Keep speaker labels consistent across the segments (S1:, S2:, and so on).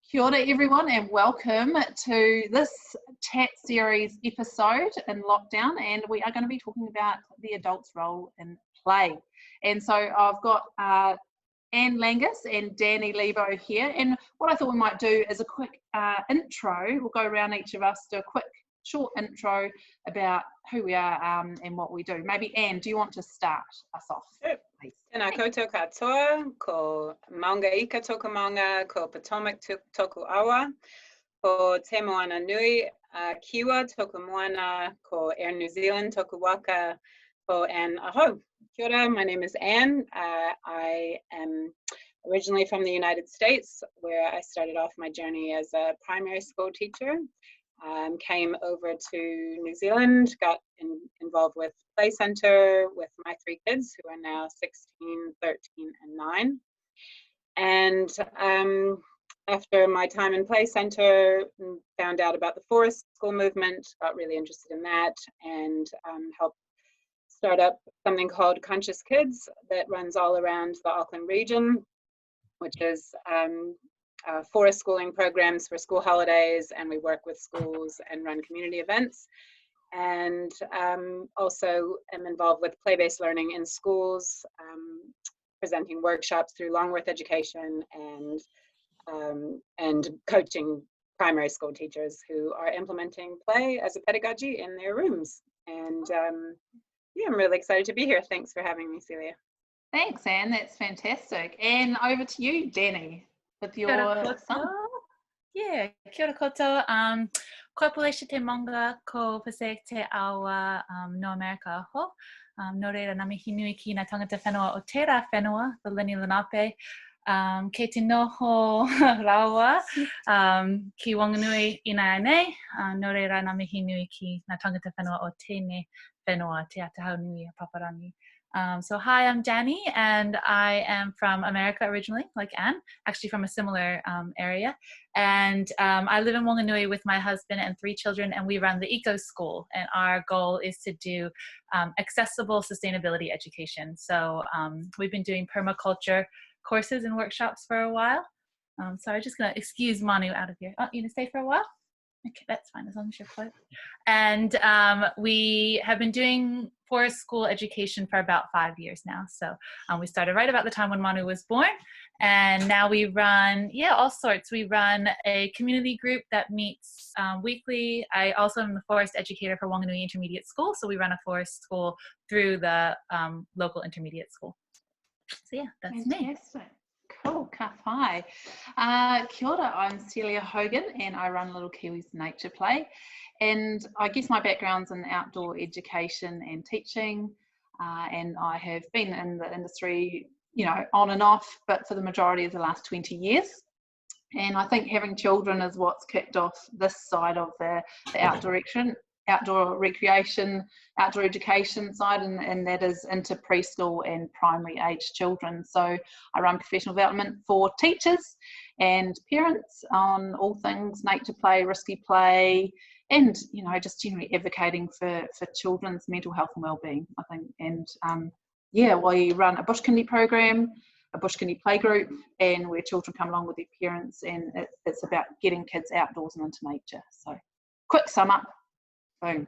S1: Kia ora everyone and welcome to this chat series episode in lockdown, and we are going to be talking about the adult's role in play. And so I've got Langis and Dani, Lebo here, and what I thought we might do is a quick intro. We'll go around each of us, do a quick short intro about who we are and what we do. Maybe Anne, do you want to start us off?
S2: Sure. Tēnā koutou katoa, ko maunga ika toku maunga, ko Potomac toku awa, ko te moana nui, kiwa toku moana, ko Air New Zealand toku waka, ko Anne aho. Kia ora, my name is Anne. I am originally from the United States, where I started off my journey as a primary school teacher. Came over to New Zealand, got involved with Play Center with my three kids who are now 16, 13, and 9. And after my time in Play Center, found out about the forest school movement, got really interested in that, and helped start up something called Conscious Kids that runs all around the Auckland region, which is forest schooling programs for school holidays, and we work with schools and run community events. And also am involved with play-based learning in schools, presenting workshops through Longworth Education, and coaching primary school teachers who are implementing play as a pedagogy in their rooms. And yeah, I'm really excited to be here. Thanks for having me, Celia.
S1: Thanks, Anne. That's fantastic. And over to you, Dani, with your son.
S3: Yeah, kia ora koutou. Ko Palaisha te manga, ko Pasek te awa no America ho. No reira na mihi nui ki ngā tangata whenua o tērā whenua, the Lini Lenape. Kei te noho rawa, ki Wanganui ina nei. No reira na mihi nui ki ngā tangata whenua o tēnei whenua, te atahau nui a Paparangi. So hi, I'm Dani, and I am from America originally, like Anne, actually from a similar area. And I live in Wanganui with my husband and 3 children, and we run the Eco School. And our goal is to do accessible sustainability education. So we've been doing permaculture courses and workshops for a while. So I'm just gonna excuse Manu out of here. Oh, you gonna stay for a while? Okay, that's fine, as long as you're quiet. And we have been doing forest school education for about 5 years now. So we started right about the time when Manu was born. And now we run, all sorts. We run a community group that meets weekly. I also am the forest educator for Wanganui Intermediate School. So we run a forest school through the local intermediate school. So yeah, that's
S1: fantastic.
S3: Me.
S1: Cool, ka whai. Kia ora, I'm Celia Hogan, and I run Little Kiwis Nature Play. And I guess my background's in outdoor education and teaching, and I have been in the industry, on and off, but for the majority of the last 20 years. And I think having children is what's kicked off this side of the outdoor recreation, outdoor education side, and that is into preschool and primary age children. So I run professional development for teachers and parents on all things nature play, risky play, and just generally advocating for children's mental health and well-being, I think. And we run a bush kindy program, a bush kindy playgroup, and where children come along with their parents, and it's about getting kids outdoors and into nature. So quick sum up. Boom.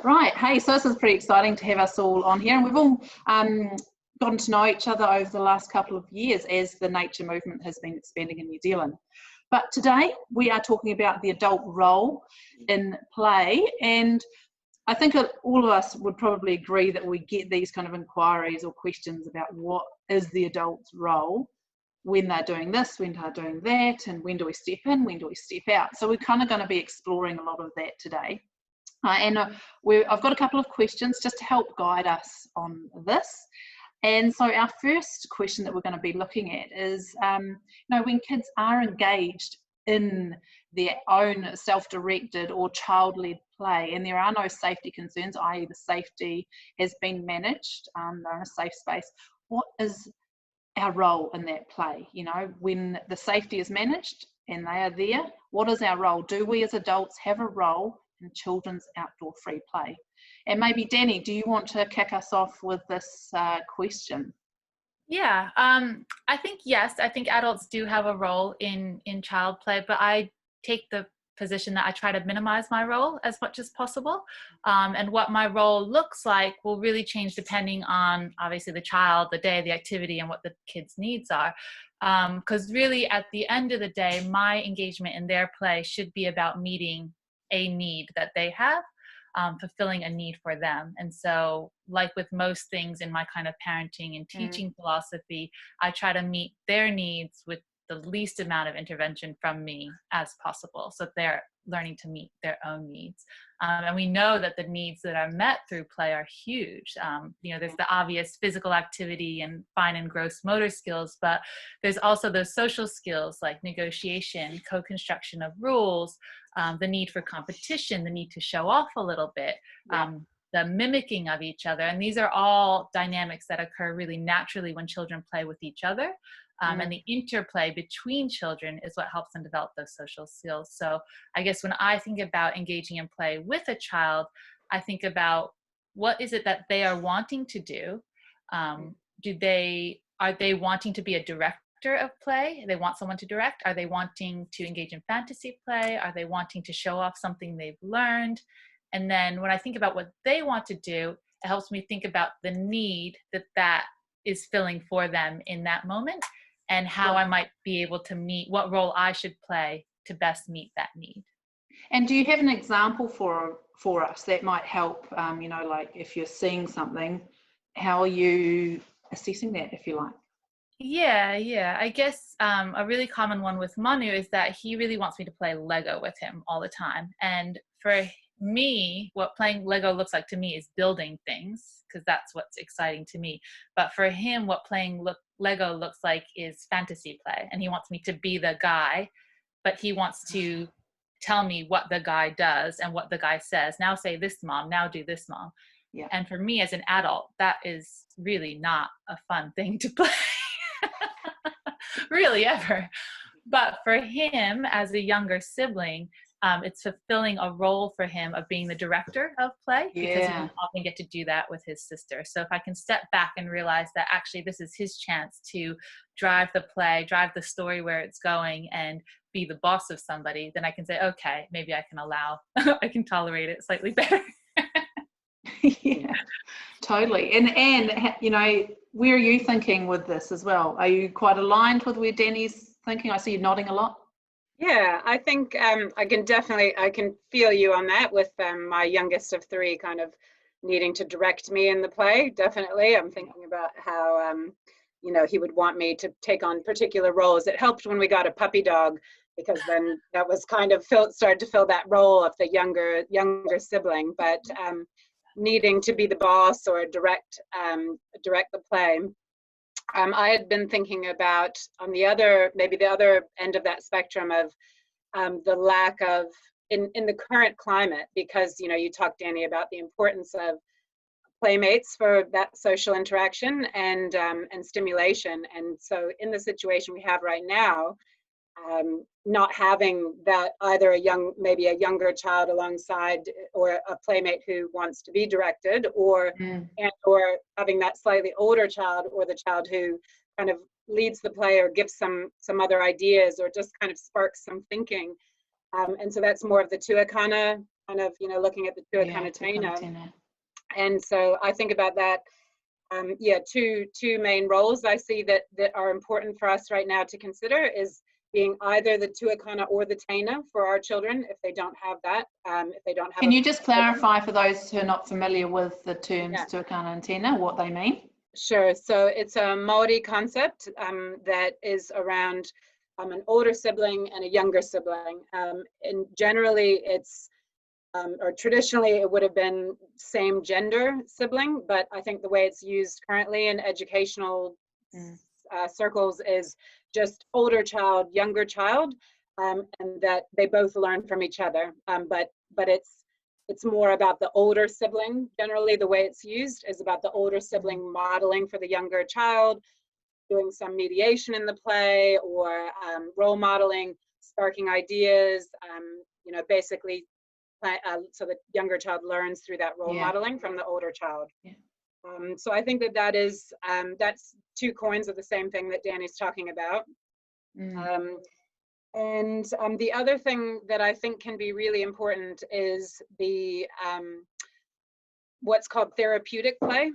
S1: Right, hey, so this is pretty exciting to have us all on here, and we've all gotten to know each other over the last couple of years as the nature movement has been expanding in New Zealand. But today we are talking about the adult role in play, and I think that all of us would probably agree that we get these kind of inquiries or questions about what is the adult's role when they're doing this, when they're doing that, and when do we step in, when do we step out. So we're kind of going to be exploring a lot of that today. I've got a couple of questions just to help guide us on this. And so our first question that we're going to be looking at is, when kids are engaged in their own self-directed or child-led play, and there are no safety concerns, i.e. the safety has been managed, they're in a safe space, what is our role in that play? When the safety is managed and they are there, what is our role? Do we as adults have a role in children's outdoor free play? And maybe Dani, do you want to kick us off with this question?
S3: Yeah, I think yes. I think adults do have a role in child play, but I take the position that I try to minimize my role as much as possible. And what my role looks like will really change depending on obviously the child, the day, the activity, and what the kids' needs are. Because really, at the end of the day, my engagement in their play should be about meeting a need that they have. Fulfilling a need for them. And so, like with most things in my kind of parenting and teaching philosophy, I try to meet their needs with the least amount of intervention from me as possible. So they're learning to meet their own needs. And we know that the needs that are met through play are huge. There's the obvious physical activity and fine and gross motor skills, but there's also those social skills like negotiation, co-construction of rules, the need for competition, the need to show off a little bit, the mimicking of each other. And these are all dynamics that occur really naturally when children play with each other. And the interplay between children is what helps them develop those social skills. So I guess when I think about engaging in play with a child, I think about what is it that they are wanting to do? Are they wanting to be a director of play? They want someone to direct? Are they wanting to engage in fantasy play? Are they wanting to show off something they've learned? And then when I think about what they want to do, it helps me think about the need that is filling for them in that moment, and how I might be able to meet, what role I should play to best meet that need.
S1: And do you have an example for us that might help, like if you're seeing something, how are you assessing that, if you like?
S3: Yeah. I guess a really common one with Manu is that he really wants me to play Lego with him all the time. And for me, what playing Lego looks like to me is building things, because that's what's exciting to me. But for him, what playing Lego looks like is fantasy play. And he wants me to be the guy, but he wants to tell me what the guy does and what the guy says. Now say this, mom. Now do this, mom.
S1: Yeah.
S3: And for me as an adult, that is really not a fun thing to play. Really ever. But for him as a younger sibling, it's fulfilling a role for him of being the director of play, because he doesn't often get to do that with his sister. So if I can step back and realize that actually this is his chance to drive the play, drive the story where it's going, and be the boss of somebody, then I can say, okay, maybe I can tolerate it slightly better.
S1: Yeah, totally. And where are you thinking with this as well? Are you quite aligned with where Dani's thinking? I see you nodding a lot.
S2: Yeah, I think I can feel you on that, with my youngest of three kind of needing to direct me in the play. Definitely. I'm thinking about how, he would want me to take on particular roles. It helped when we got a puppy dog, because then that was kind of started to fill that role of the younger sibling, but needing to be the boss or direct the play. I had been thinking about on the other end of that spectrum of the lack of in the current climate, because you talked, Dani, about the importance of playmates for that social interaction and stimulation. And so in the situation we have right now, not having that, either maybe a younger child alongside, or a playmate who wants to be directed, or having that slightly older child, or the child who kind of leads the play or gives some other ideas, or just kind of sparks some thinking. And so that's more of the tuakana, kind of looking at the tuakana taina. And so I think about that. Two main roles I see that are important for us right now to consider is being either the tuakana or the taina for our children, if they don't have that. If they don't have.
S1: Can you just clarify for those who are not familiar with the terms tuakana and taina, what they mean?
S2: Sure. So it's a Maori concept that is around an older sibling and a younger sibling. And generally it's, or traditionally it would have been same gender sibling, but I think the way it's used currently in educational circles is just older child, younger child, and that they both learn from each other. But it's more about the older sibling. Generally, the way it's used is about the older sibling modeling for the younger child, doing some mediation in the play, or role modeling, sparking ideas, basically, so the younger child learns through that role modeling from the older child. So I think that is that's two coins of the same thing that Dani's talking about. And the other thing that I think can be really important is the what's called therapeutic play.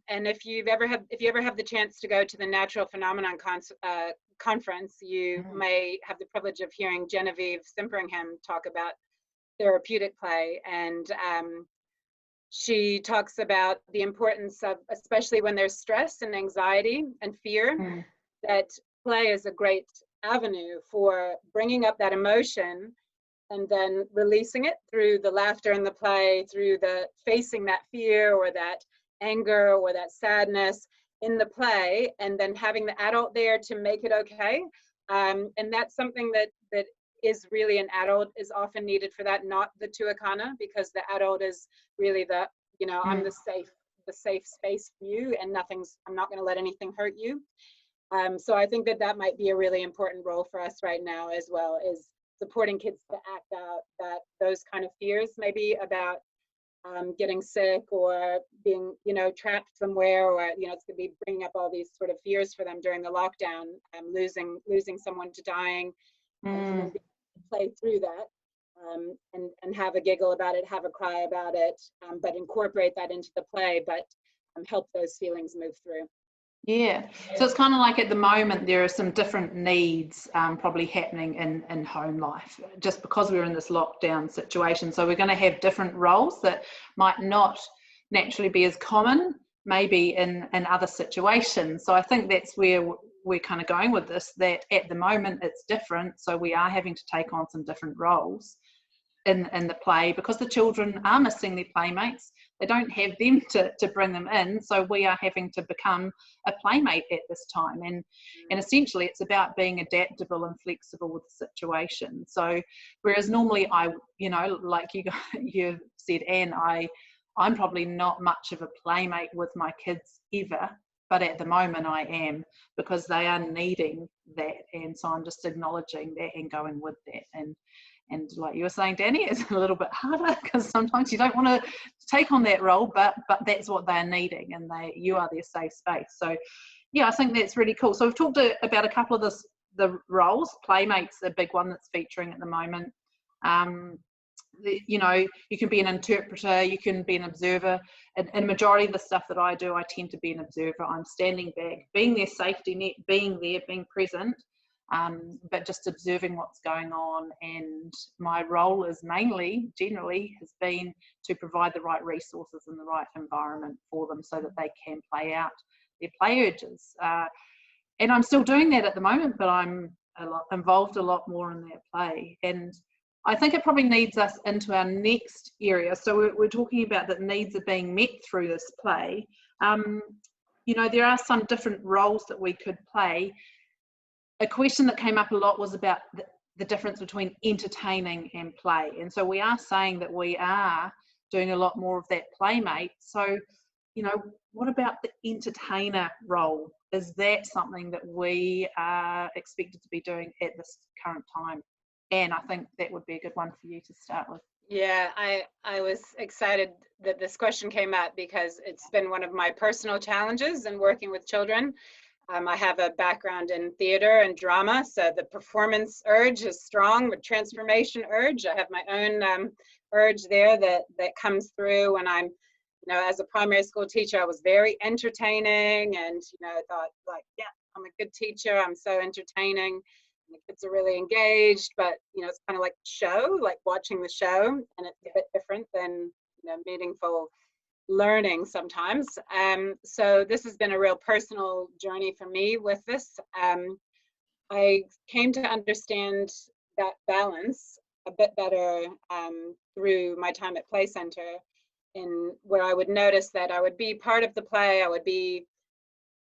S2: And if you ever have the chance to go to the Natural Phenomenon Conference, you may have the privilege of hearing Genevieve Simperingham talk about therapeutic play. And she talks about the importance of, especially when there's stress and anxiety and fear, that play is a great avenue for bringing up that emotion and then releasing it through the laughter and the play, through the facing that fear or that anger or that sadness in the play, and then having the adult there to make it okay. And that's something that is really, an adult is often needed for that, not the tuakana, because the adult is really the, you know, I'm the safe space for you, and I'm not going to let anything hurt you. So I think that might be a really important role for us right now as well, is supporting kids to act out that those kind of fears, maybe about getting sick or being, you know, trapped somewhere, or, you know, it's going to be bringing up all these sort of fears for them during the lockdown, losing someone to dying, and then play through that, and have a giggle about it, have a cry about it, but incorporate that into the play, but help those feelings move through.
S1: Yeah, so it's kind of like at the moment there are some different needs probably happening in home life, just because we're in this lockdown situation. So we're going to have different roles that might not naturally be as common maybe in other situations. So I think that's where we're kind of going with this, that at the moment it's different. So we are having to take on some different roles in the play, because the children are missing their playmates. They don't have them to bring them in, so we are having to become a playmate at this time, and essentially it's about being adaptable and flexible with the situation. So whereas normally you know, like you said, Anne, I'm probably not much of a playmate with my kids ever, but at the moment I am, because they are needing that, and so I'm just acknowledging that and going with that. And like you were saying, Dani, it's a little bit harder because sometimes you don't want to take on that role, but that's what they're needing, and you are their safe space. So yeah, I think that's really cool. So we've talked about a couple of the roles. Playmate's a big one that's featuring at the moment. You know, you can be an interpreter, you can be an observer, and the majority of the stuff that I do, I tend to be an observer. I'm standing back, being their safety net, being there, being present, but just observing what's going on. And my role is generally has been to provide the right resources and the right environment for them so that they can play out their play urges. And I'm still doing that at the moment, but I'm involved a lot more in that play. And I think it probably leads us into our next area. So we're talking about that needs are being met through this play. You know, there are some different roles that we could play. A question that came up a lot was about the difference between entertaining and play. And so we are saying that we are doing a lot more of that playmate. So, you know, what about the entertainer role? Is that something that we are expected to be doing at this current time? And I think that would be a good one for you to start with.
S2: Yeah, I was excited that this question came up because it's been one of my personal challenges in working with children. I have a background in theater and drama, so the performance urge is strong, the transformation urge. I have my own urge there that comes through when I'm, you know, as a primary school teacher, I was very entertaining, and, you know, I thought, like, yeah, I'm a good teacher, I'm so entertaining. The kids are really engaged, but, you know, it's kind of like show, like watching the show, and it's a bit different than, you know, meaningful learning sometimes. So this has been a real personal journey for me with this. I came to understand that balance a bit better through my time at Play Center, in where I would notice that I would be part of the play, I would be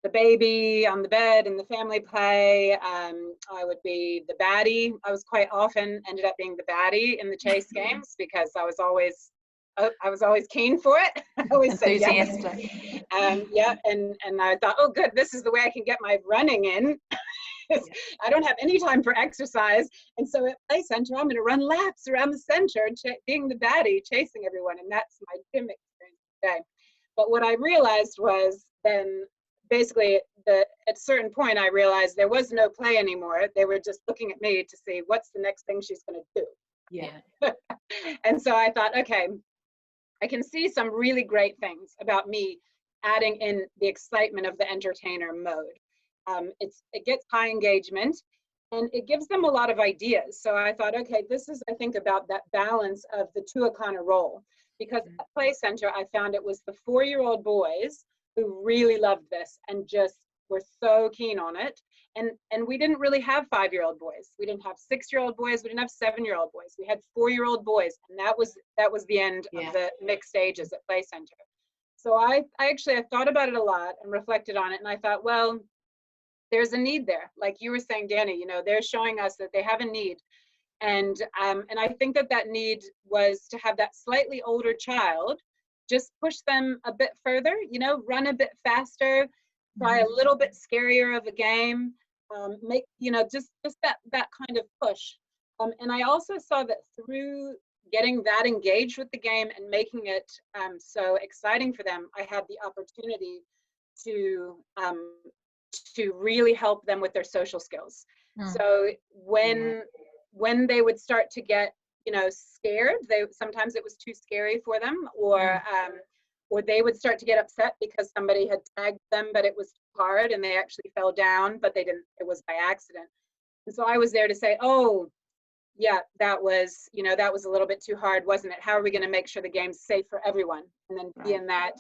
S2: the baby on the bed in the family play. I would be the baddie. I was quite often ended up being the baddie in the chase games because I was always keen for it. I always said yes. Yeah, and I thought, oh, good, this is the way I can get my running in. I don't have any time for exercise, and so at Play Center, I'm going to run laps around the center, being the baddie, chasing everyone, and that's my gym experience today. But what I realized was then basically at a certain point, I realized there was no play anymore. They were just looking at me to see what's the next thing she's going to do.
S1: Yeah.
S2: And so I thought, okay, I can see some really great things about me adding in the excitement of the entertainer mode. It gets high engagement and it gives them a lot of ideas. So I thought, okay, this is, I think, about that balance of the Tuakana role. Because at Play Center, I found it was the 4-year-old boys who really loved this and just were so keen on it. And we didn't really have 5-year-old boys. We didn't have 6-year-old boys. We didn't have 7-year-old boys. We had 4-year-old boys, and that was the end of the mixed stages at Play Center. So I thought about it a lot and reflected on it, and I thought, well, there's a need there. Like you were saying, Dani, you know, they're showing us that they have a need. And I think that need was to have that slightly older child just push them a bit further, you know, run a bit faster, try a little bit scarier of a game, make, you know, just that kind of push. And I also saw that through getting that engaged with the game and making it so exciting for them, I had the opportunity to really help them with their social skills. So when they would start to get, you know, scared, sometimes it was too scary for them, or they would start to get upset because somebody had tagged them, but it was too hard and they actually fell down, but they didn't, it was by accident. And so I was there to say, oh, yeah, that was, you know, that was a little bit too hard, wasn't it? How are we going to make sure the game's safe for everyone? And then be in that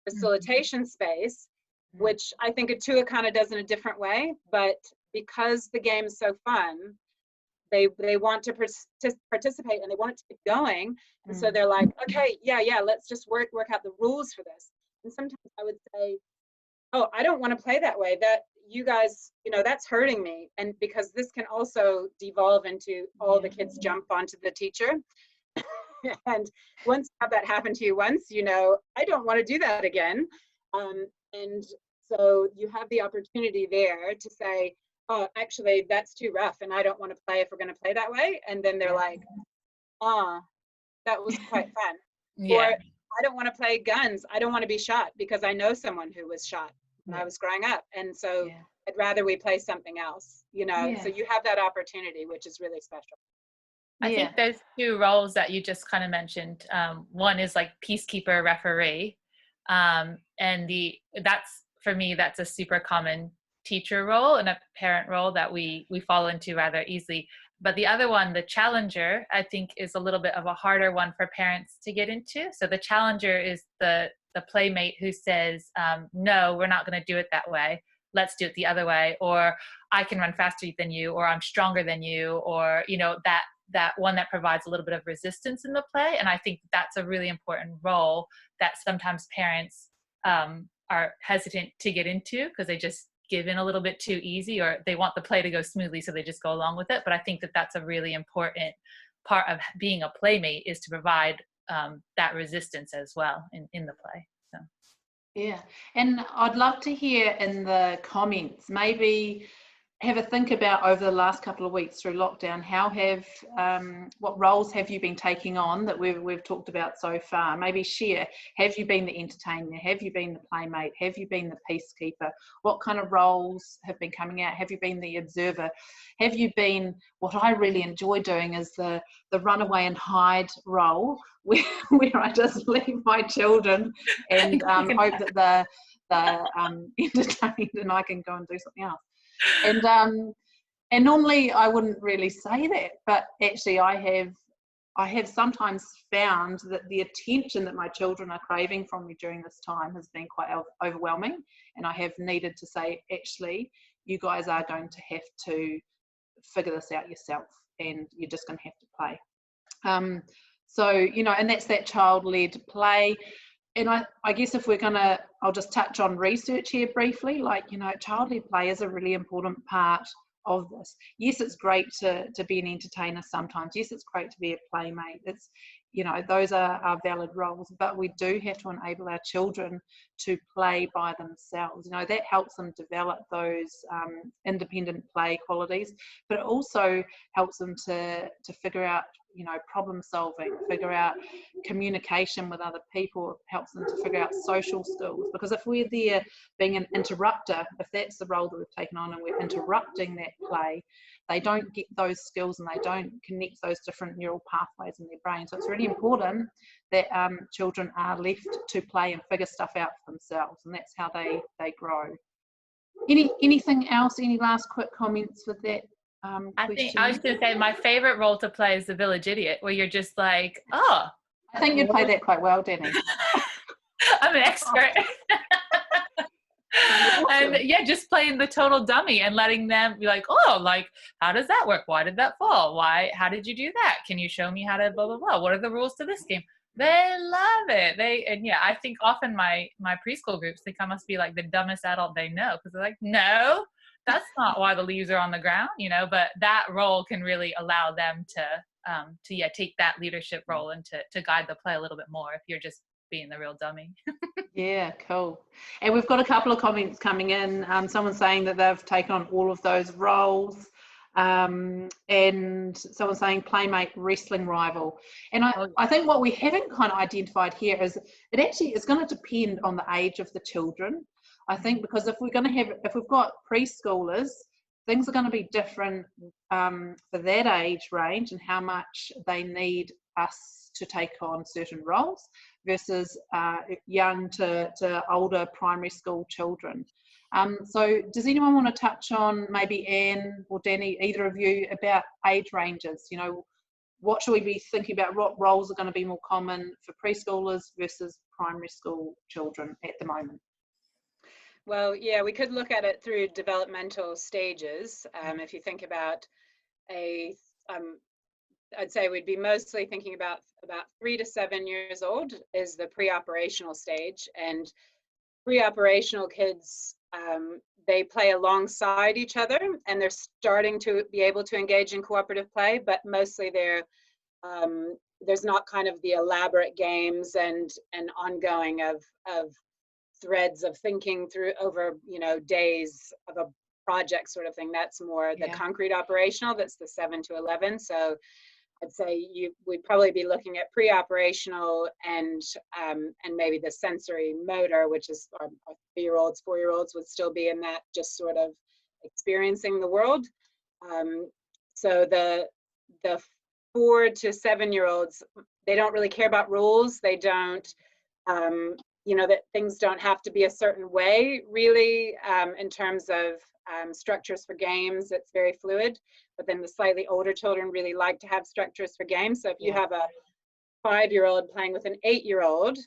S2: facilitation space, which I think Atua kind of does in a different way, but because the game's so fun, they want to participate and they want it to keep going. And so they're like, okay, yeah, let's just work out the rules for this. And sometimes I would say, oh, I don't want to play that way. That you guys, you know, that's hurting me. And because this can also devolve into all the kids jump onto the teacher. And once you have that happen to you once, you know, I don't want to do that again. And so you have the opportunity there to say, oh, actually, that's too rough and I don't want to play if we're going to play that way. And then they're like, that was quite fun. Or I don't want to play guns. I don't want to be shot because I know someone who was shot when I was growing up. And so I'd rather we play something else, you know. So you have that opportunity, which is really special.
S3: I think those two roles that you just kind of mentioned, one is like peacekeeper, referee, and that's, for me, that's a super common teacher role and a parent role that we fall into rather easily. But the other one, the challenger, I think is a little bit of a harder one for parents to get into. So the challenger is the playmate who says, no, we're not going to do it that way. Let's do it the other way. Or I can run faster than you, or I'm stronger than you, or, you know, that one that provides a little bit of resistance in the play. And I think that's a really important role that sometimes parents are hesitant to get into because they just give in a little bit too easy, or they want the play to go smoothly, so they just go along with it. But I think that that's a really important part of being a playmate, is to provide that resistance as well in the play. So
S1: yeah, and I'd love to hear in the comments, maybe have a think about over the last couple of weeks through lockdown, what roles have you been taking on that we've talked about so far? Maybe share, have you been the entertainer? Have you been the playmate? Have you been the peacekeeper? What kind of roles have been coming out? Have you been the observer? Have you been, what I really enjoy doing is the runaway and hide role, where I just leave my children and hope that they're entertained and I can go and do something else. And normally I wouldn't really say that, but actually I have sometimes found that the attention that my children are craving from me during this time has been quite overwhelming, and I have needed to say, actually, you guys are going to have to figure this out yourself, and you're just going to have to play. So, you know, and that's that child-led play. And I guess if we're gonna, I'll just touch on research here briefly, like, you know, child-led play is a really important part of this. Yes, it's great to be an entertainer sometimes. Yes, it's great to be a playmate. It's, you know, those are valid roles, but we do have to enable our children to play by themselves. You know, that helps them develop those independent play qualities, but it also helps them to figure out you know, problem solving, figure out communication with other people. It helps them to figure out social skills, because if we're there being an interrupter, if that's the role that we've taken on and we're interrupting that play, they don't get those skills and they don't connect those different neural pathways in their brain. So it's really important that children are left to play and figure stuff out for themselves, and that's how they grow. Anything else? Any last quick comments with that?
S3: I think I was going to say my favorite role to play is the village idiot, where you're just like, oh.
S1: I think you play that quite well, Dani.
S3: I'm an expert. Awesome. And yeah, just playing the total dummy and letting them be like, oh, like, how does that work? Why did that fall? How did you do that? Can you show me how to blah, blah, blah? What are the rules to this game? They love it. And yeah, I think often my preschool groups, they must be like the dumbest adult they know, because they're like, no, that's not why the leaves are on the ground, you know. But that role can really allow them to take that leadership role and to guide the play a little bit more if you're just being the real dummy.
S1: Yeah, cool. And we've got a couple of comments coming in. Someone saying that they've taken on all of those roles. And someone saying playmate, wrestling rival. And I think what we haven't kind of identified here is it actually is going to depend on the age of the children. I think, because if we've got preschoolers, things are going to be different for that age range and how much they need us to take on certain roles versus young to older primary school children. So does anyone want to touch on, maybe Anne or Dani, either of you, about age ranges? You know, what should we be thinking about? What roles are going to be more common for preschoolers versus primary school children at the moment?
S2: Well, yeah, we could look at it through developmental stages. If you think about I'd say we'd be mostly thinking about 3 to 7 years old is the pre-operational stage, and pre-operational kids, they play alongside each other and they're starting to be able to engage in cooperative play, but mostly there's not kind of the elaborate games and ongoing of threads of thinking through over, you know, days of a project sort of thing. That's more the concrete operational, that's the 7 to 11. So I'd say we'd probably be looking at pre-operational and maybe the sensory motor, which is our 3-year-olds, 4-year-olds would still be in that, just sort of experiencing the world. So the 4 to 7-year-olds, they don't really care about rules. They don't, you know, that things don't have to be a certain way, really, in terms of structures for games. It's very fluid. But then the slightly older children really like to have structures for games. So if you have a 5-year-old playing with an 8-year-old,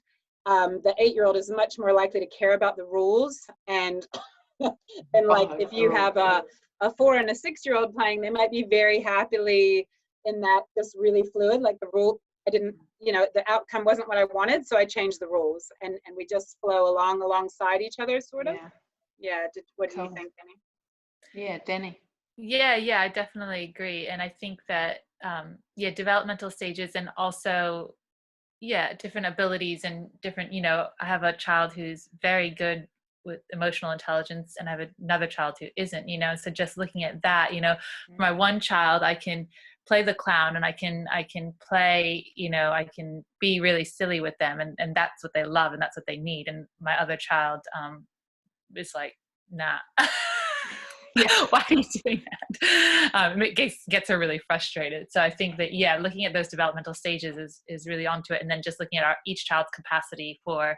S2: the 8-year-old is much more likely to care about the rules. And like if you have a 4 and a 6-year-old playing, they might be very happily in that, just really fluid, like the rule, I didn't, you know, the outcome wasn't what I wanted, so I changed the rules, and we just flow alongside each other, sort of. What do you think, Dani?
S1: Yeah, Dani.
S3: Yeah, I definitely agree. And I think that, developmental stages, and also, different abilities and different, you know, I have a child who's very good with emotional intelligence and I have another child who isn't, you know, so just looking at that, you know, for my one child, I can play the clown and I can play, you know, I can be really silly with them, and that's what they love and that's what they need. And my other child is like, nah. Why are you doing that? It gets her really frustrated. So I think that, looking at those developmental stages is really onto it. And then just looking at each child's capacity for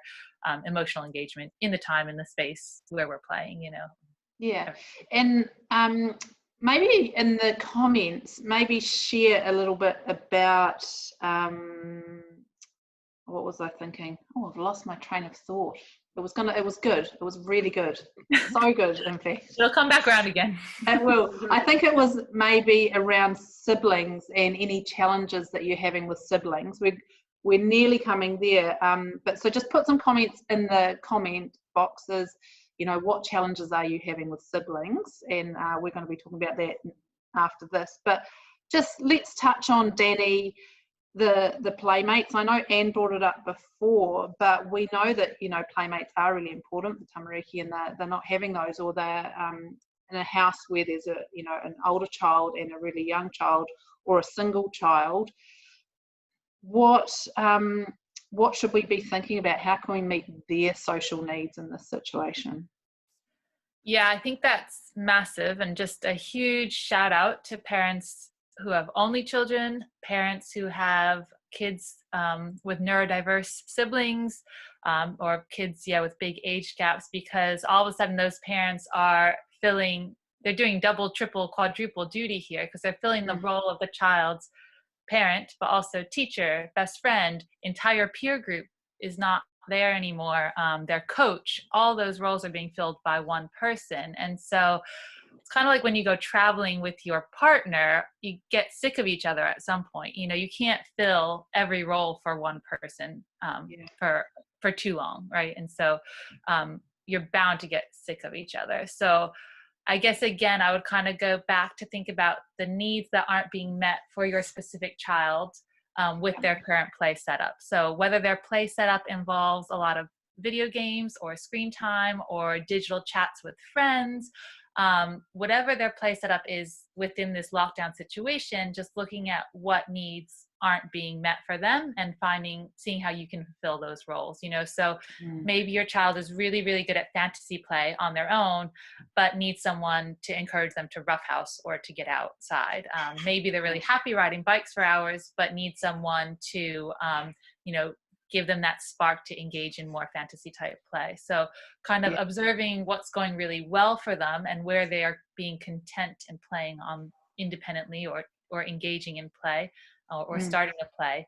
S3: emotional engagement in the time and the space where we're playing, you know.
S1: Yeah. And maybe in the comments, maybe share a little bit about, what was I thinking? Oh, I've lost my train of thought. It was good. It was really good. So good, in fact.
S3: It'll come back around again.
S1: It will. I think it was maybe around siblings and any challenges that you're having with siblings. We're nearly coming there. But so just put some comments in the comment boxes. You know, what challenges are you having with siblings? And we're going to be talking about that after this. But just let's touch on, Dani, the playmates. I know Anne brought it up before, but we know that, you know, playmates are really important, the tamariki, and they're not having those, or they're in a house where there's an older child and a really young child, or a single child. what should we be thinking about? How can we meet their social needs in this situation?
S3: Yeah, I think that's massive, and just a huge shout out to parents who have only children, parents who have kids with neurodiverse siblings, or kids, with big age gaps, because all of a sudden those parents are they're doing double, triple, quadruple duty here, because they're filling the role of the child's parent, but also teacher, best friend, entire peer group is not there anymore, their coach. All those roles are being filled by one person. And so it's kind of like when you go traveling with your partner, you get sick of each other at some point. You can't fill every role for one person for too long, right? And so you're bound to get sick of each other. So I guess, again, I would kind of go back to think about the needs that aren't being met for your specific child with their current play setup. So whether their play setup involves a lot of video games or screen time or digital chats with friends, whatever their play setup is within this lockdown situation, just looking at what needs aren't being met for them and seeing how you can fulfill those roles. So maybe your child is really, really good at fantasy play on their own, but needs someone to encourage them to roughhouse or to get outside. Maybe they're really happy riding bikes for hours, but need someone to give them that spark to engage in more fantasy type play. So kind of observing what's going really well for them and where they are being content in playing on independently or engaging in play or starting a play.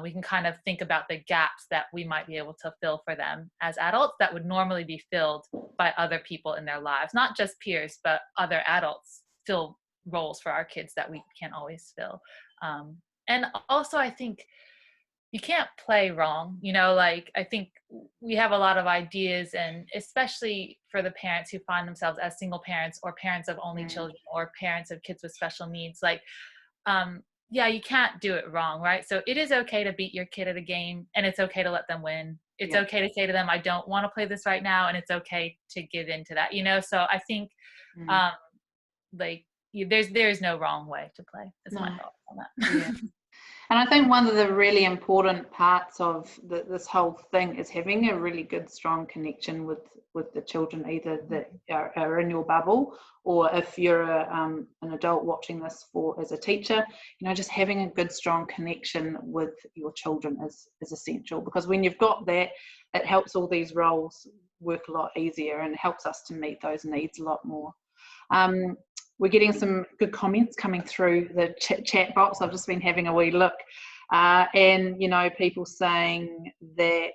S3: We can kind of think about the gaps that we might be able to fill for them as adults that would normally be filled by other people in their lives, not just peers, but other adults fill roles for our kids that we can't always fill. And also, I think you can't play wrong. I think we have a lot of ideas, and especially for the parents who find themselves as single parents or parents of only children or parents of kids with special needs, you can't do it wrong, right? So it is okay to beat your kid at a game, and it's okay to let them win. It's okay to say to them, I don't want to play this right now, and it's okay to give into that, So I think there's no wrong way to play, is my thought on that.
S1: And I think one of the really important parts of this whole thing is having a really good, strong connection with the children, either that are in your bubble, or if you're an adult watching this as a teacher, just having a good, strong connection with your children is essential, because when you've got that, it helps all these roles work a lot easier and helps us to meet those needs a lot more. We're getting some good comments coming through the chat box. I've just been having a wee look, and people saying that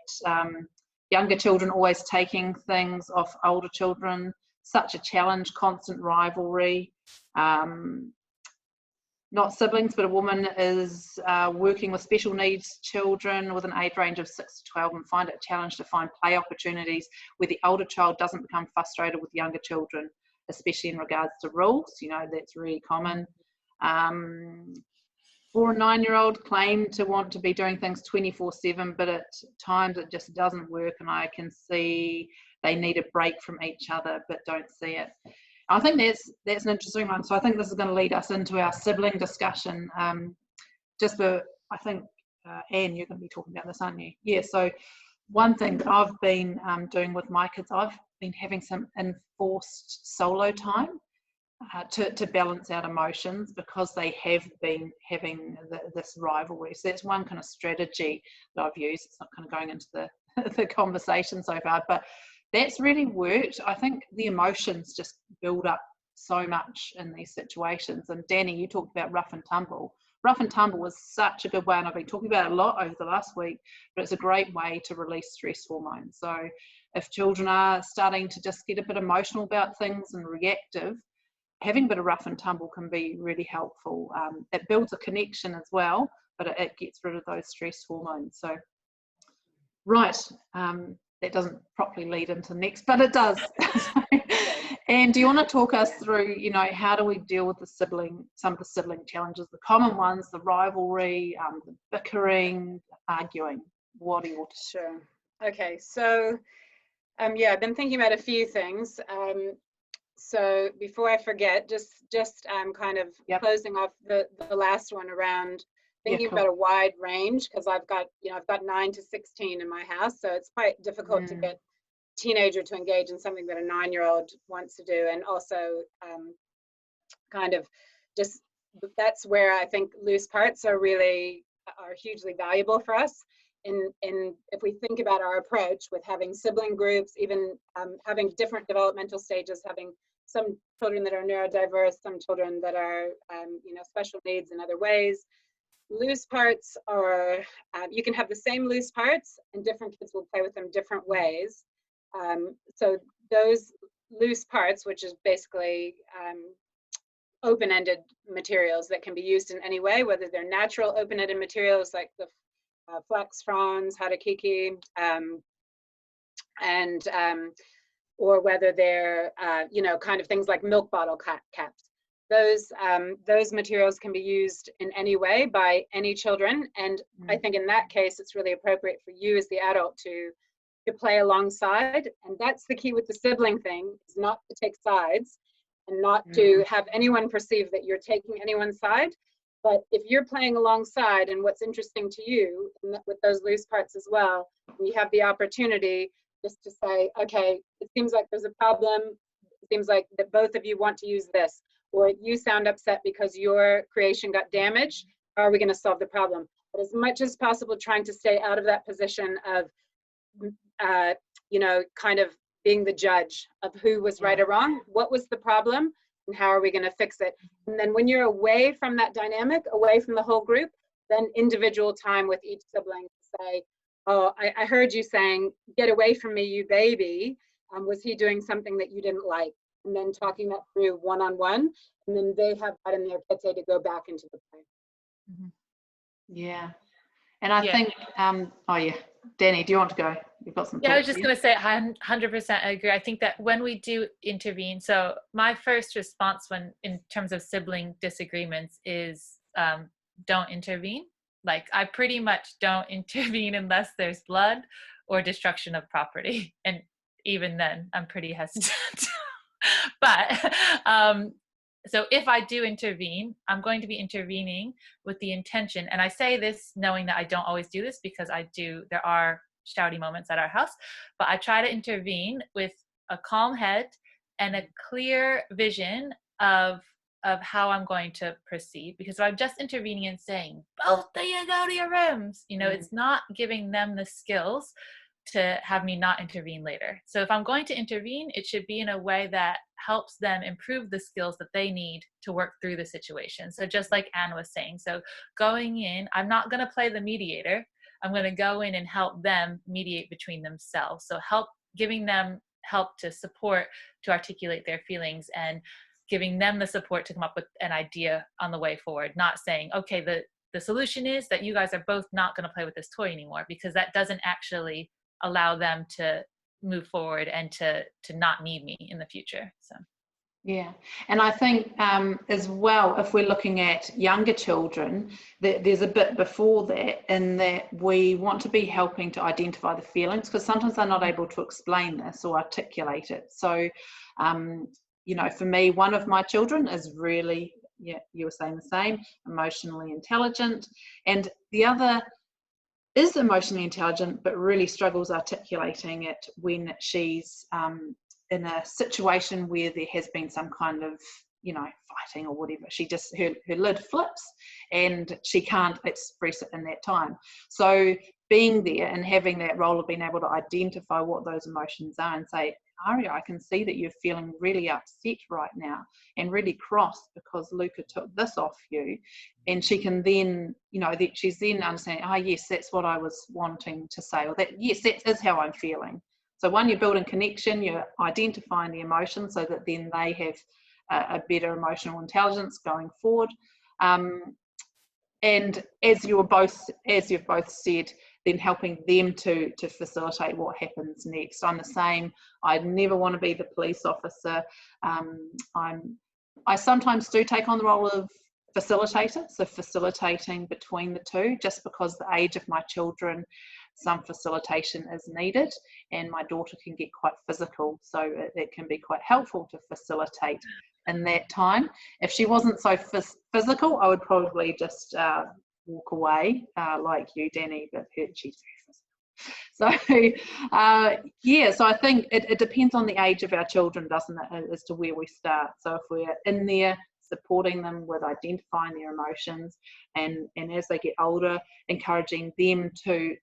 S1: younger children always taking things off older children, such a challenge, constant rivalry. Not siblings, but a woman is working with special needs children with an age range of 6 to 12 and find it a challenge to find play opportunities where the older child doesn't become frustrated with younger children, especially in regards to rules. That's really common. 4 and 9-year-old claim to want to be doing things 24/7, but at times it just doesn't work, and I can see they need a break from each other but don't see it. I think that's an interesting one. So I think this is going to lead us into our sibling discussion. I think Anne, you're going to be talking about this, aren't you? Yeah. So one thing that I've been doing with my kids, I've been having some enforced solo time to balance out emotions, because they have been having this rivalry. So that's one kind of strategy that I've used. It's not kind of going into the conversation so far, but that's really worked. I think the emotions just build up so much in these situations. And Dani, you talked about rough and tumble. Rough and tumble was such a good way, and I've been talking about it a lot over the last week, but it's a great way to release stress hormones. So if children are starting to just get a bit emotional about things and reactive, having a bit of rough and tumble can be really helpful. It builds a connection as well, but it gets rid of those stress hormones. So, right, that doesn't properly lead into next, but it does. And do you want to talk us through, how do we deal with some of the sibling challenges, the common ones, the rivalry, the bickering, arguing? What are your...
S2: Sure. Okay, so I've been thinking about a few things. So before I forget, just kind of closing off the last one around thinking
S1: cool.
S2: about a wide range, because I've got 9 to 16 in my house, so it's quite difficult to get teenager to engage in something that a 9-year-old wants to do. And also kind of just, that's where I think loose parts are hugely valuable for us. In if we think about our approach with having sibling groups, even having different developmental stages, having some children that are neurodiverse, some children that are special needs in other ways. Loose parts are, you can have the same loose parts and different kids will play with them different ways. So those loose parts, which is basically open-ended materials that can be used in any way, whether they're natural open-ended materials like the flax fronds, harakiki, or whether they're kind of things like milk bottle caps. Those materials can be used in any way by any children, and I think in that case it's really appropriate for you as the adult to play alongside. And that's the key with the sibling thing, is not to take sides and not to have anyone perceive that you're taking anyone's side. But if you're playing alongside, and what's interesting to you with those loose parts as well, you have the opportunity just to say, okay, it seems like there's a problem. It seems like that both of you want to use this, or you sound upset because your creation got damaged. How are we going to solve the problem? But as much as possible, trying to stay out of that position of, kind of being the judge of who was right or wrong. What was the problem, and how are we going to fix it? And then when you're away from that dynamic, away from the whole group, then individual time with each sibling to say, oh, I heard you saying, get away from me, you baby. Was he doing something that you didn't like? And then talking that through one-on-one, and then they have that in their pete to go back into the play.
S1: Yeah. And I think, Dani, do you want to go? You've got some thoughts.
S3: I was just going to say 100% agree. I think that when we do intervene, so my first response when in terms of sibling disagreements is don't intervene. Like, I pretty much don't intervene unless there's blood or destruction of property. And even then, I'm pretty hesitant. But so if I do intervene, I'm going to be intervening with the intention. And I say this knowing that I don't always do this, because there are shouty moments at our house, but I try to intervene with a calm head and a clear vision of how I'm going to proceed. Because if I'm just intervening and saying, both of you go to your rooms, it's not giving them the skills to have me not intervene later. So if I'm going to intervene, it should be in a way that helps them improve the skills that they need to work through the situation. So just like Anne was saying, so going in, I'm not going to play the mediator. I'm going to go in and help them mediate between themselves. So giving them help to support, to articulate their feelings, and giving them the support to come up with an idea on the way forward. Not saying, okay, the solution is that you guys are both not going to play with this toy anymore, because that doesn't actually allow them to move forward and to not need me in the future. So
S1: yeah, and I think as well, if we're looking at younger children, there's a bit before that, in that we want to be helping to identify the feelings, because sometimes they're not able to explain this or articulate it. So for me, one of my children is really, you were saying the same, emotionally intelligent, and the other is emotionally intelligent but really struggles articulating it when she's in a situation where there has been some kind of fighting or whatever. She just, her lid flips and she can't express it in that time. So being there and having that role of being able to identify what those emotions are and say, Aria, I can see that you're feeling really upset right now and really cross because Luca took this off you. And she can then, that she's then understanding, yes, that's what I was wanting to say, or that, yes, that is how I'm feeling. So one, you're building connection, you're identifying the emotions so that then they have a better emotional intelligence going forward. And as you've both said, then helping them to facilitate what happens next. I'm the same. I never want to be the police officer. I sometimes do take on the role of facilitator, so facilitating between the two, just because the age of my children, some facilitation is needed, and my daughter can get quite physical, so it can be quite helpful to facilitate in that time. If she wasn't so physical, I would probably just walk away, like you, Dani, but hurt cheese. So, yeah, so I think it depends on the age of our children, doesn't it, as to where we start. So if we're in there supporting them with identifying their emotions, and as they get older, encouraging them to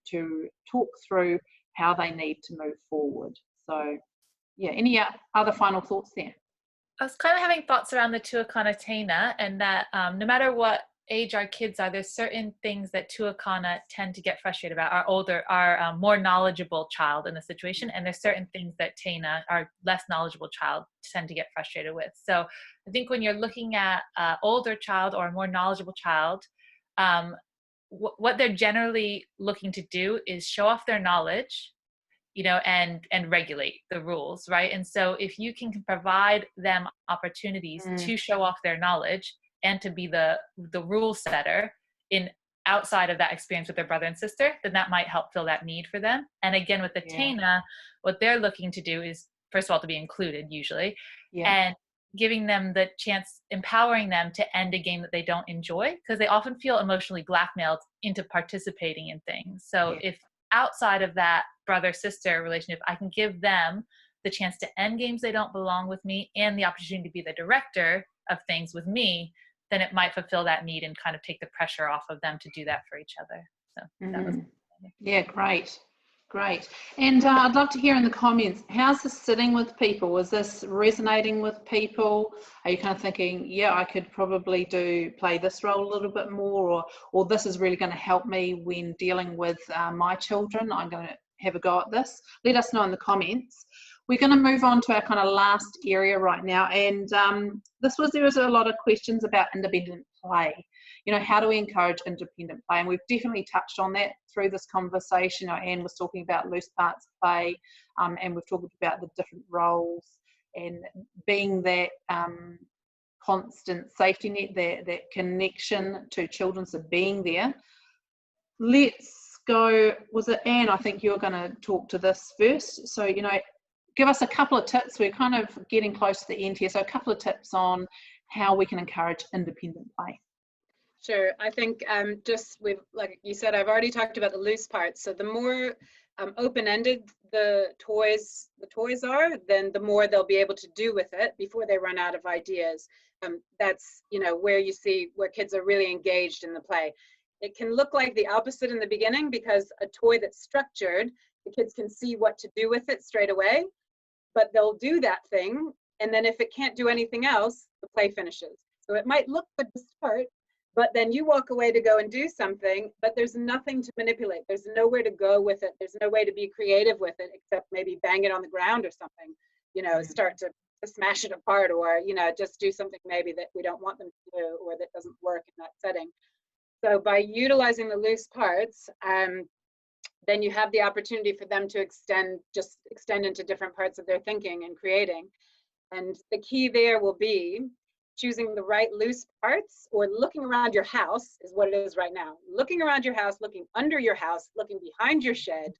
S1: talk through how they need to move forward. So, yeah, any other final thoughts there?
S3: I was kind of having thoughts around the tuakana tena, and that no matter what age our kids are, there's certain things that tuakana tend to get frustrated about, our more knowledgeable child in the situation, and there's certain things that tena, our less knowledgeable child, tend to get frustrated with. So I think when you're looking at older child or a more knowledgeable child, what they're generally looking to do is show off their knowledge, you know, and regulate the rules, right? And so if you can provide them opportunities to show off their knowledge and to be the rule setter in outside of that experience with their brother and sister, then that might help fill that need for them. And again, with the tena, what they're looking to do is, first of all, to be included usually, and giving them the chance, empowering them to end a game that they don't enjoy, because they often feel emotionally blackmailed into participating in things. So if outside of that brother-sister relationship, I can give them the chance to end games they don't belong with me and the opportunity to be the director of things with me, then it might fulfill that need and kind of take the pressure off of them to do that for each other. So that was
S1: Great. And I'd love to hear in the comments, how's this sitting with people? Is this resonating with people? Are you kind of thinking, yeah, I could probably play this role a little bit more, or this is really going to help me when dealing with my children? I'm going to have a go at this. Let us know in the comments. We're going to move on to our kind of last area right now, and there was a lot of questions about independent play. You know, how do we encourage independent play? And we've definitely touched on that through this conversation. Anne was talking about loose parts play, and we've talked about the different roles and being that constant safety net, that connection to children, so being there. Let's go, was it Anne? I think you're going to talk to this first. So, you know, give us a couple of tips. We're kind of getting close to the end here. So a couple of tips on how we can encourage independent play.
S2: Sure. I think like you said, I've already talked about the loose parts. So the more open-ended the toys are, then the more they'll be able to do with it before they run out of ideas. That's, you know, where you see where kids are really engaged in the play. It can look like the opposite in the beginning, because a toy that's structured, the kids can see what to do with it straight away, but they'll do that thing, and then if it can't do anything else, the play finishes. So it might look good to start, but then you walk away to go and do something, but there's nothing to manipulate. There's nowhere to go with it. There's no way to be creative with it, except maybe bang it on the ground or something, you know, start to smash it apart, or, you know, just do something maybe that we don't want them to do, or that doesn't work in that setting. So by utilizing the loose parts, then you have the opportunity for them to extend into different parts of their thinking and creating. And the key there will be choosing the right loose parts, or looking around your house is what it is right now. Looking around your house, looking under your house, looking behind your shed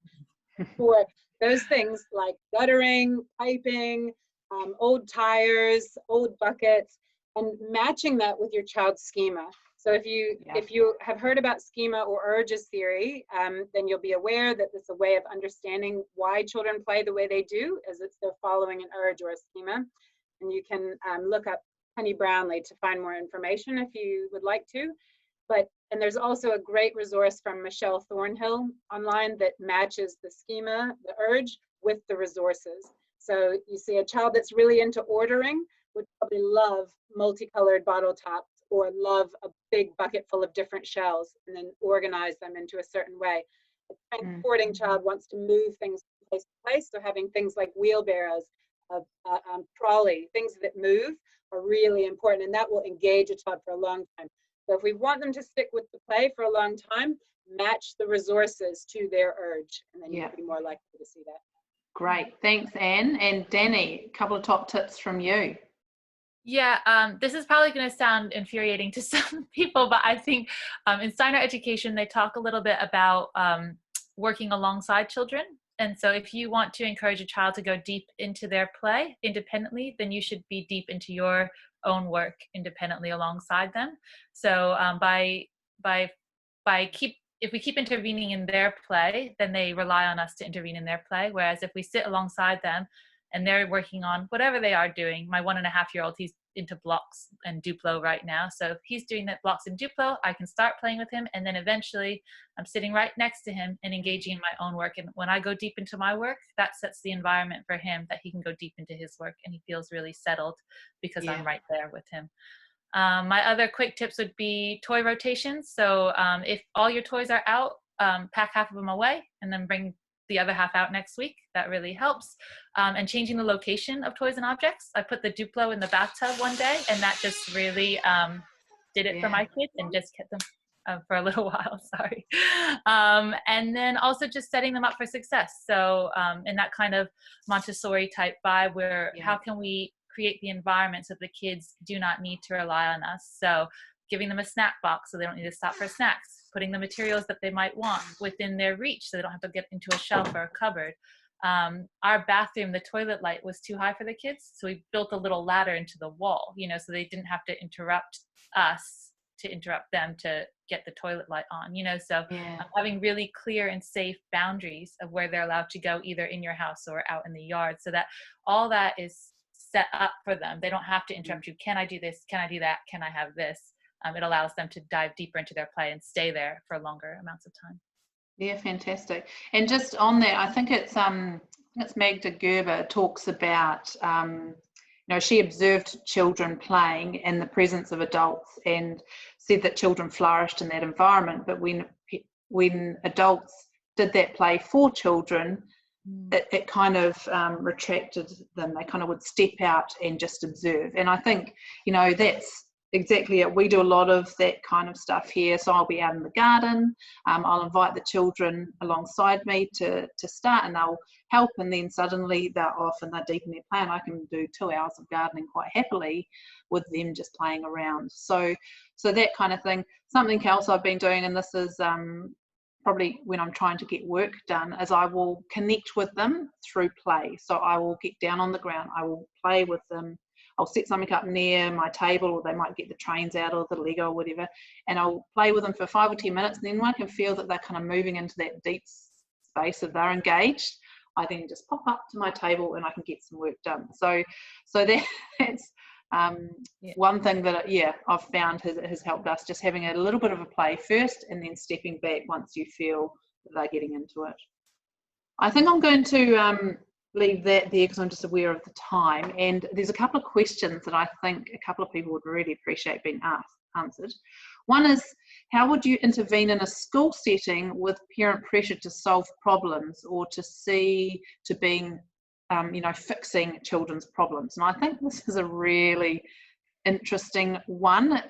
S2: for those things like guttering, piping, old tires, old buckets, and matching that with your child's schema. So if you have heard about schema or urges theory, then you'll be aware that it's a way of understanding why children play the way they do, as they're following an urge or a schema. And you can look up Penny Brownlee to find more information if you would like to. And there's also a great resource from Michelle Thornhill online that matches the schema, the urge, with the resources. So you see a child that's really into ordering would probably love multicolored bottle tops, or love a big bucket full of different shells and then organize them into a certain way. A transporting child wants to move things from place to place, so having things like wheelbarrows, trolley, things that move are really important, and that will engage a child for a long time. So if we want them to stick with the play for a long time, match the resources to their urge, and then you'll be more likely to see that.
S1: Great, thanks Anne. And Dani, a couple of top tips from you.
S3: Yeah, this is probably going to sound infuriating to some people, but I think in Steiner education, they talk a little bit about working alongside children. And so if you want to encourage a child to go deep into their play independently, then you should be deep into your own work independently alongside them. So by if we keep intervening in their play, then they rely on us to intervene in their play. Whereas if we sit alongside them and they're working on whatever they are doing, my 1.5-year-old, he's into blocks and Duplo right now. So if he's doing that blocks and Duplo, I can start playing with him. And then eventually I'm sitting right next to him and engaging in my own work. And when I go deep into my work, that sets the environment for him that he can go deep into his work. And he feels really settled because I'm right there with him. My other quick tips would be toy rotations. So if all your toys are out, pack half of them away and then bring the other half out next week. That really helps. And changing the location of toys and objects. I put the Duplo in the bathtub one day, and that just really did it for my kids and just kept them for a little while, sorry. And then also just setting them up for success. So in that kind of Montessori type vibe where how can we create the environment so the kids do not need to rely on us. So giving them a snack box so they don't need to stop for snacks, putting the materials that they might want within their reach so they don't have to get into a shelf or a cupboard. Our bathroom, the toilet light was too high for the kids, so we built a little ladder into the wall, you know, so they didn't have to interrupt us to interrupt them to get the toilet light on, you know, so having really clear and safe boundaries of where they're allowed to go either in your house or out in the yard, so that all that is set up for them. They don't have to interrupt you. Can I do this? Can I do that? Can I have this? It allows them to dive deeper into their play and stay there for longer amounts of time.
S1: Yeah, fantastic. And just on that, I think it's Magda Gerber talks about, you know, she observed children playing in the presence of adults and said that children flourished in that environment. But when adults did that play for children, it kind of retracted them. They kind of would step out and just observe. And I think, you know, that's exactly it. We do a lot of that kind of stuff here. So I'll be out in the garden. I'll invite the children alongside me to start, and they'll help. And then suddenly they're off and they're deep in their play. And I can do 2 hours of gardening quite happily with them just playing around. So that kind of thing. Something else I've been doing, and this is probably when I'm trying to get work done, is I will connect with them through play. So I will get down on the ground. I will play with them. I'll set something up near my table, or they might get the trains out or the Lego or whatever, and I'll play with them for 5 or 10 minutes. And then when I can feel that they're kind of moving into that deep space of they're engaged, I then just pop up to my table and I can get some work done. So that's one thing that I've found has helped us, just having a little bit of a play first and then stepping back once you feel that they're getting into it. I think I'm going to leave that there because I'm just aware of the time, and there's a couple of questions that I think a couple of people would really appreciate being answered. One is, how would you intervene in a school setting with parent pressure to solve problems or to being you know, fixing children's problems? And I think this is a really interesting one.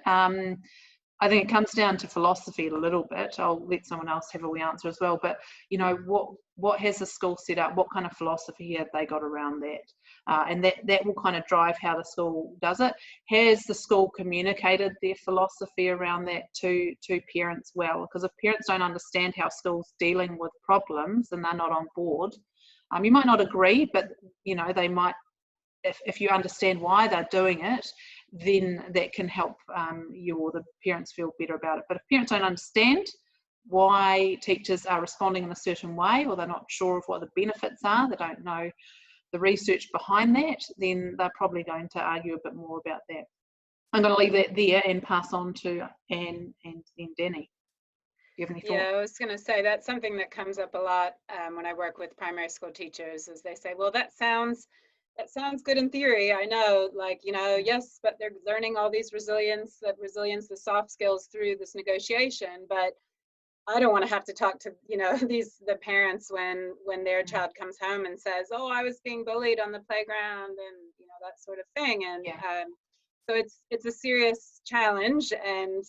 S1: I think it comes down to philosophy a little bit. I'll let someone else have a wee answer as well. But, you know, what has the school set up? What kind of philosophy have they got around that? And that will kind of drive how the school does it. Has the school communicated their philosophy around that to parents well? Because if parents don't understand how school's dealing with problems and they're not on board, you might not agree, but, you know, they might, if you understand why they're doing it, then that can help you or the parents feel better about it. But if parents don't understand why teachers are responding in a certain way, or they're not sure of what the benefits are, they don't know the research behind that, then they're probably going to argue a bit more about that. I'm going to leave that there and pass on to Anne and then Dani. Do you have any thoughts?
S2: Yeah, I was going to say that's something that comes up a lot when I work with primary school teachers, is they say, well, that sounds good in theory. I know, like, you know, yes, but they're learning all these resilience, the soft skills through this negotiation. But I don't want to have to talk to, you know, the parents when their child comes home and says, oh, I was being bullied on the playground, and, you know, that sort of thing. And so it's a serious challenge, and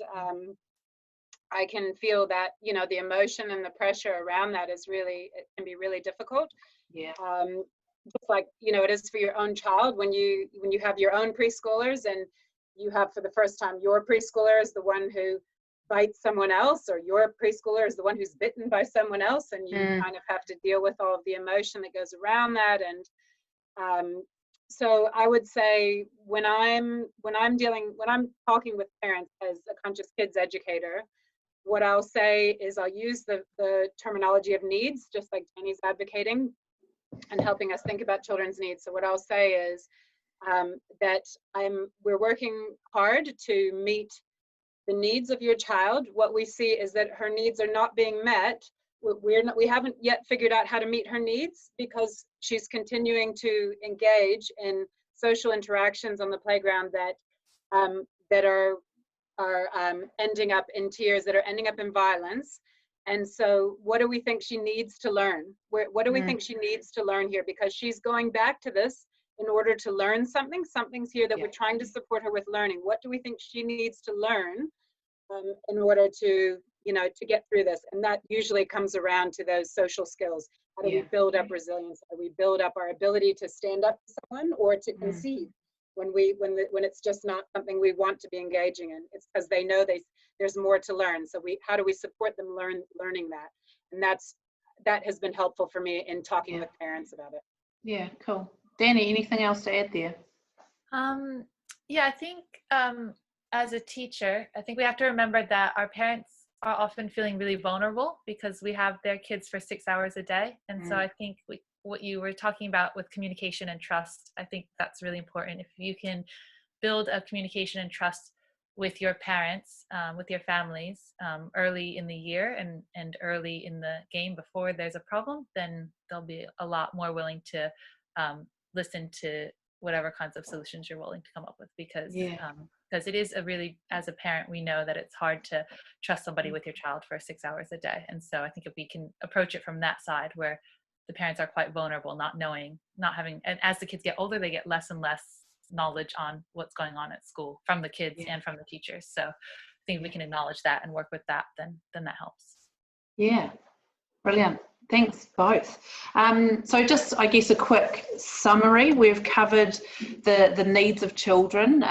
S2: I can feel that, you know, the emotion and the pressure around that it can be really difficult.
S1: Yeah.
S2: Just like, you know, it is for your own child when you have your own preschoolers, and you have for the first time your preschooler is the one who bites someone else, or your preschooler is the one who's bitten by someone else, and you kind of have to deal with all of the emotion that goes around that. And so I would say when I'm talking with parents as a conscious kids educator, what I'll say is I'll use the terminology of needs, just like Dani's advocating and helping us think about children's needs. So what I'll say is that we're working hard to meet the needs of your child. What we see is that her needs are not being met. We haven't yet figured out how to meet her needs because she's continuing to engage in social interactions on the playground that are ending up in tears, that are ending up in violence. And so what do we think she needs to learn? What do we think she needs to learn here? Because she's going back to this in order to learn something. Something's here that we're trying to support her with learning. What do we think she needs to learn in order to, to get through this? And that usually comes around to those social skills. How do we build up resilience? How do we build up our ability to stand up to someone or to concede when it's just not something we want to be engaging in? It's because they know there's more to learn. So how do we support them learning that? And that has been helpful for me in talking with parents about it.
S1: Yeah, cool. Dani, anything else to add there?
S3: Yeah, I think as a teacher, I think we have to remember that our parents are often feeling really vulnerable because we have their kids for 6 hours a day. And so I think what you were talking about with communication and trust, I think that's really important. If you can build a communication and trust with your parents, with your families early in the year and early in the game before there's a problem, then they'll be a lot more willing to listen to whatever kinds of solutions you're willing to come up with, because it is as a parent, we know that it's hard to trust somebody with your child for 6 hours a day. And so I think if we can approach it from that side where the parents are quite vulnerable, not knowing, not having, and as the kids get older, they get less and less knowledge on what's going on at school from the kids and from the teachers. So I think if we can acknowledge that and work with that, then that helps. Yeah.
S1: Brilliant. Thanks both. So just, I guess, a quick summary. We've covered the needs of children,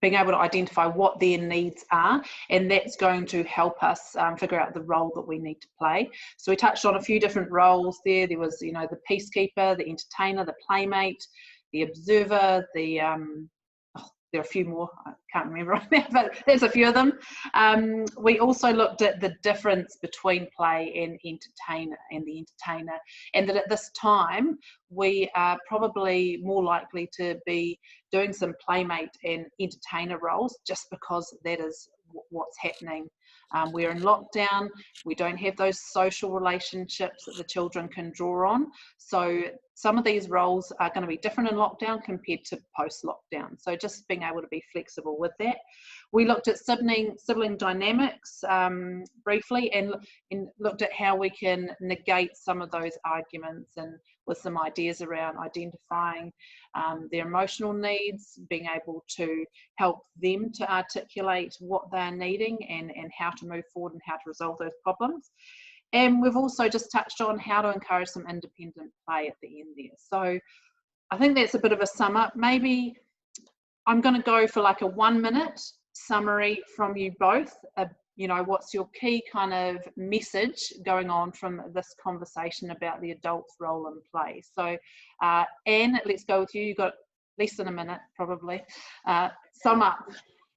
S1: being able to identify what their needs are, and that's going to help us figure out the role that we need to play. So we touched on a few different roles there. There was, the peacekeeper, the entertainer, the playmate, the observer, there are a few more, I can't remember right now, but there's a few of them. We also looked at the difference between play and the entertainer, and that at this time we are probably more likely to be doing some playmate and entertainer roles just because that is what's happening. We're in lockdown, we don't have those social relationships that the children can draw on. So some of these roles are going to be different in lockdown compared to post-lockdown. So just being able to be flexible with that. We looked at sibling dynamics briefly and looked at how we can negate some of those arguments, and with some ideas around identifying their emotional needs, being able to help them to articulate what they're needing and how to move forward and how to resolve those problems. And we've also just touched on how to encourage some independent play at the end there. So I think that's a bit of a sum up. Maybe I'm going to go for like a 1 minute summary from you both. What's your key kind of message going on from this conversation about the adult's role in play? So Anne, let's go with you. You've got less than a minute probably. Sum up.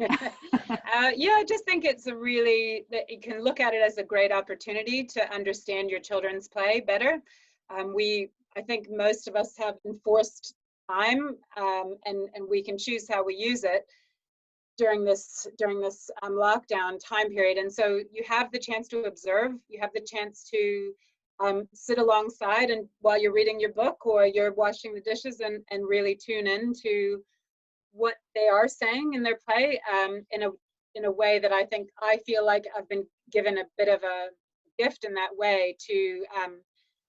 S2: I just think it's that you can look at it as a great opportunity to understand your children's play better. I think most of us have enforced time, and we can choose how we use it during this lockdown time period. And so you have the chance to observe, you have the chance to sit alongside and while you're reading your book or you're washing the dishes and really tune in to what they are saying in their play in a way that I feel like I've been given a bit of a gift in that way to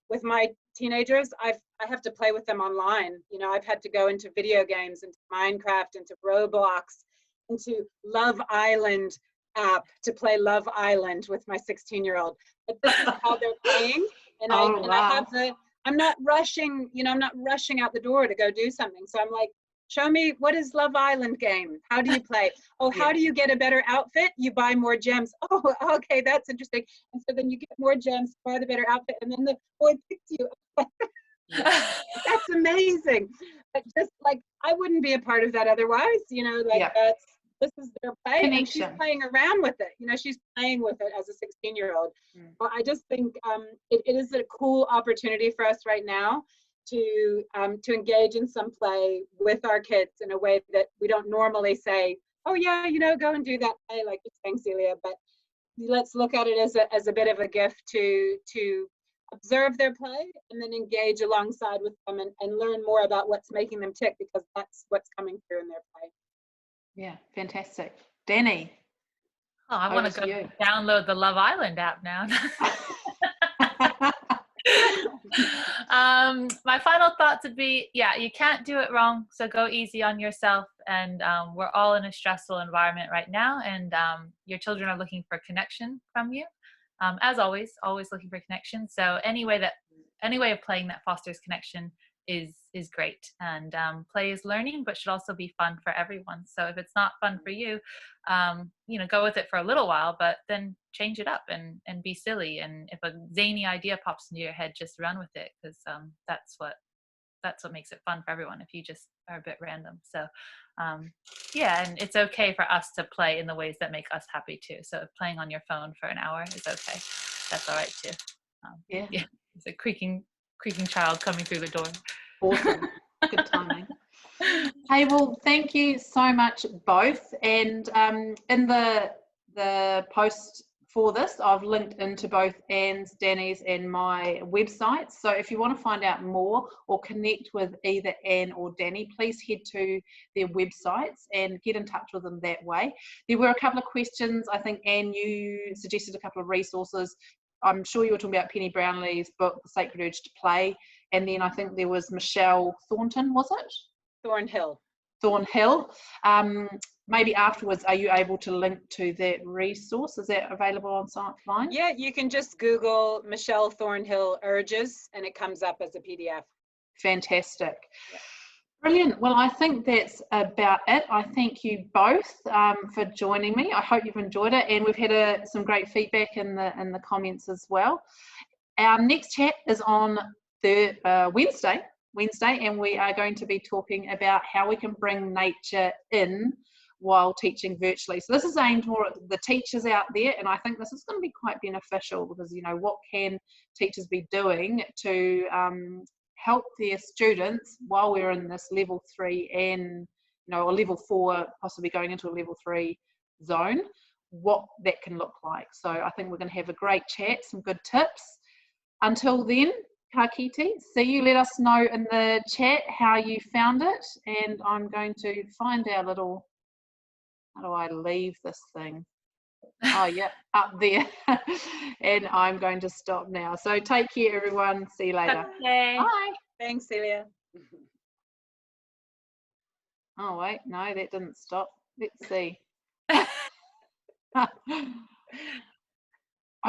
S2: with my teenagers. I have to play with them online. I've had to go into video games, into Minecraft, into Roblox, into Love Island app to play Love Island with my 16-year-old. But this is how they're playing, and I'm not rushing. I'm not rushing out the door to go do something. So I'm like, show me, what is Love Island game? How do you play? Oh, how do you get a better outfit? You buy more gems. Oh, okay, that's interesting. And so then you get more gems, buy the better outfit, and then the boy picks you. That's amazing. But just like, I wouldn't be a part of that otherwise, this is their play, and she's
S1: Connection.
S2: playing around with it. You know, she's playing with it as a 16-year-old. But I just think it is a cool opportunity for us right now to engage in some play with our kids in a way that we don't normally say, oh yeah, you know, go and do that play, like you're saying, Celia. But let's look at it as a bit of a gift to observe their play and then engage alongside with them and learn more about what's making them tick, because that's what's coming through in their play.
S1: Yeah, fantastic. Dani.
S3: Oh, I want to go download the Love Island app now. My final thoughts would be, yeah, you can't do it wrong, so go easy on yourself. And we're all in a stressful environment right now, and your children are looking for connection from you. As always looking for connection. So any way of playing that fosters connection is great. And play is learning, but should also be fun for everyone. So if it's not fun for you, go with it for a little while, but then change it up and be silly. And if a zany idea pops into your head, just run with it, because that's what makes it fun for everyone, if you just are a bit random. So yeah, and it's okay for us to play in the ways that make us happy too. So if playing on your phone for an hour is okay, that's all right too. Yeah, it's a creaking child coming through the door.
S1: Awesome. Good timing. Hey, well, thank you so much both. And in the post for this, I've linked into both Anne's, Dani's and my websites. So if you want to find out more or connect with either Anne or Dani, please head to their websites and get in touch with them that way. There were a couple of questions. I think, Anne, you suggested a couple of resources. I'm sure you were talking about Penny Brownlee's book, The Sacred Urge to Play. And then I think there was Michelle Thornton, was it? Thornhill. Maybe afterwards, are you able to link to that resource? Is that available on ScienceLine?
S2: Yeah, you can just Google Michelle Thornhill Urges and it comes up as a PDF.
S1: Fantastic.
S2: Yeah.
S1: Brilliant. Well, I think that's about it. I thank you both for joining me. I hope you've enjoyed it, and we've had some great feedback in the comments as well. Our next chat is on Wednesday, and we are going to be talking about how we can bring nature in while teaching virtually. So this is aimed more at the teachers out there, and I think this is going to be quite beneficial, because what can teachers be doing to help their students while we're in this level 3 and or level 4, possibly going into a level 3 zone, what that can look like. So I think we're going to have a great chat, some good tips. Until then, ka kite. See you. Let us know in the chat how you found it, and I'm going to find our little, how do I leave this thing? Oh yeah, up there. And I'm going to stop now. So take care, everyone. See you later.
S3: Okay.
S1: Bye.
S2: Thanks, Celia.
S1: Oh wait, no, that didn't stop. Let's see.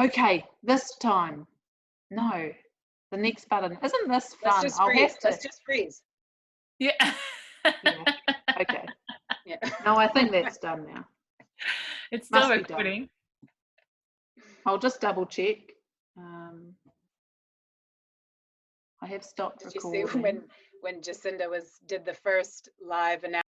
S1: Okay, this time. No, the next button. Isn't this fun?
S2: Let's just freeze.
S3: Yeah.
S1: Yeah. Okay.
S2: Yeah.
S1: No, I think that's done now.
S3: It's still recording.
S1: I'll just double check. I have stopped recording.
S2: Did you see when Jacinda did the first live announcement?